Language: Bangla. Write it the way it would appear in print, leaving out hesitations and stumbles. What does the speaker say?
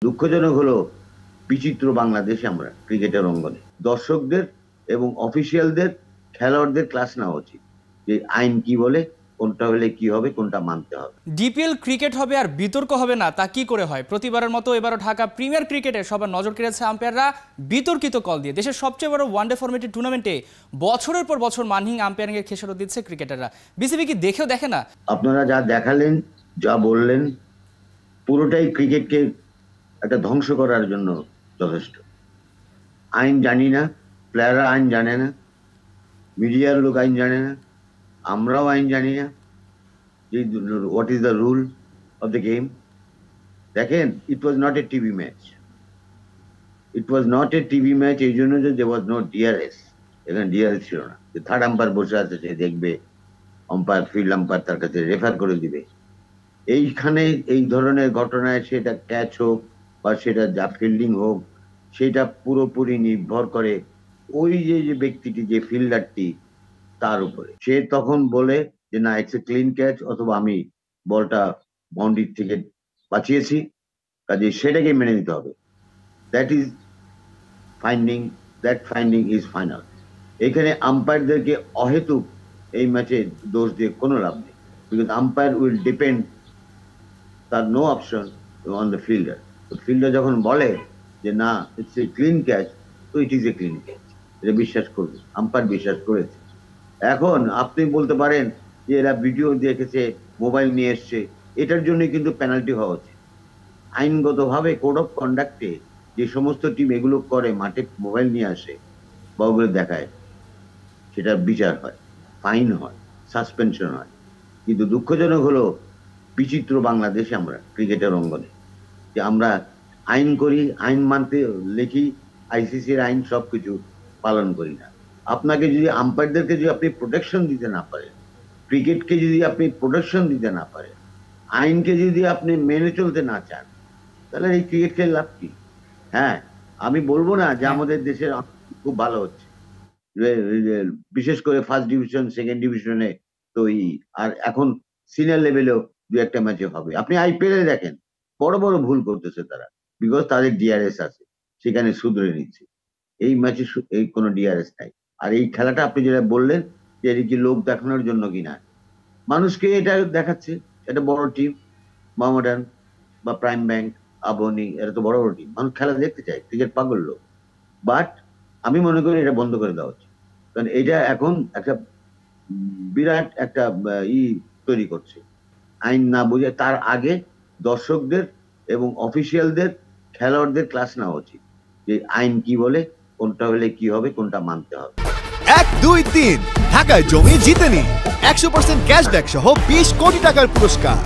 দুঃখজনক হলো বিচিত্র বাংলাদেশে আমরা ক্রিকেটের অঙ্গনে দর্শকদের এবং অফিসিয়ালদের খেলোয়াড়দের ক্লাস নেওয়া উচিত যে আইন কি বলে, কোনটা হলে কি হবে, কোনটা মানতে হবে। ডিপিএল ক্রিকেট হবে আর বিতর্ক হবে না, তা কি করে হয়? প্রতিবারের মতো এবারও ঢাকা প্রিমিয়ার ক্রিকেটে সবার নজর কেড়েছে আম্পায়াররা বিতর্কিত কল দিয়ে। দেশের সবচেয়ে বড় ওয়ানডে ফরম্যাটের টুর্নামেন্টে বছরের পর বছর মানহীন আম্পায়ারিংয়ের খেসারত দিচ্ছে ক্রিকেটাররা। বিসিবি কি দেখেও দেখে না? আপনারা যা দেখালেন, যা বললেন, পুরোটাই ক্রিকেটকে একটা ধ্বংস করার জন্য যথেষ্ট। আইন জানি না, প্লেয়াররা আইন জানে না, মিডিয়ার লোক আইন জানে না, আমরাও আইন জানি না যে what is the rule of the game. দেখেন, it was not a TV match, it was not a TV match. এই জন্য যে দেয়ার ওয়াজ নো ডিআরএস, এখানে ডিআরএস ছিল না। থার্ড আম্পায়ার বসে আছে, সে দেখবে, আম্পায়ার ফিল্ড আম্পায়ার তার কাছে রেফার করে দিবে। এইখানে এই ধরনের ঘটনায় সেটা ক্যাচ হোক বা সেটা যা ফিল্ডিং হোক, সেটা পুরোপুরি নির্ভর করে ওই যে ব্যক্তিটি, যে ফিল্ডারটি, তার উপরে। সে তখন বলে যে না, ইটস এ ক্লিন ক্যাচ, অথবা আমি বলটা বাউন্ডারি থেকে বাঁচিয়েছি, কাজে সেটাকে মেনে নিতে হবে। That is finding, that finding is final. এখানে আম্পায়ারদেরকে অহেতুক এই ম্যাচে দোষ দিয়ে কোনো লাভ নেই, বিকজ আম্পায়ার উইল ডিপেন্ড, তার no option on the fielder. তো ফিল্ডার যখন বলে যে না, ইটস এ ক্লিন ক্যাচ, তো it is a clean catch, এটা বিশ্বাস করবে, আম্পায়ার বিশ্বাস করেছে। এখন আপনি বলতে পারেন যে এরা ভিডিও দেখেছে, মোবাইল নিয়ে এসছে, এটার জন্য কিন্তু পেনাল্টি হওয়া উচিত। আইনগতভাবে কোড অফ কন্ডাক্টে যে সমস্ত টিম এগুলো করে, মাঠে মোবাইল নিয়ে আসে বা ওগুলো দেখায়, সেটার বিচার হয়, ফাইন হয়, সাসপেনশন হয়। কিন্তু দুঃখজনক হলো বিচিত্র বাংলাদেশে আমরা ক্রিকেটের অঙ্গনে যে আমরা আইন করি, আইন মানতে লিখি, আইসিসির আইন সবকিছু পালন করি না। আপনাকে যদি আম্পায়ারদেরকে যদি আপনি প্রোটেকশন দিতে না পারেন, ক্রিকেটকে যদি আপনি প্রোটেকশন দিতে না পারেন, আইনকে যদি আপনি মেনে চলতে না চান, তাহলে এই ক্রিকেট খেলে লাভ কি? হ্যাঁ, আমি বলবো না যে আমাদের দেশের খুব ভালো হচ্ছে, বিশেষ করে ফার্স্ট ডিভিশন, সেকেন্ড ডিভিশনে তো আর এখন সিনিয়র লেভেলেও দু একটা ম্যাচে হবে। আপনি আইপিএল দেখেন, বড় বড় ভুল করতেছে তারা, বিকজ তাদের ডিআরএস আছে, সেখানে শুধরে নিচ্ছে। এই ম্যাচে এই কোনো ডিআরএস নাই। আর এই খেলাটা আপনি যেটা বললেন যে এটা কি লোক দেখানোর জন্য কিনা, মানুষকে এটা দেখাচ্ছে। এটা বড় টিম, মোহামেডান বা প্রাইম ব্যাংক, আবনি, এরা তো বড় বড় টিম, মানুষ খেলা দেখতে চায়, ক্রিকেট পাগল লোক। বাট আমি মনে করি এটা বন্ধ করে দেওয়া উচিত, কারণ এটা এখন একটা বিরাট একটা তৈরি করছে। আইন না বুঝে তার আগে দর্শকদের এবং অফিসিয়ালদের, খেলোয়াড়দের ক্লাস নেওয়া উচিত যে আইন কি বলে, কোনটা হলে কি হবে, কোনটা মানতে হবে। 1, 2, 3 ঢাকায় জমি জিতে নিন 100% ক্যাশব্যাক সহ 20 কোটি টাকার পুরস্কার।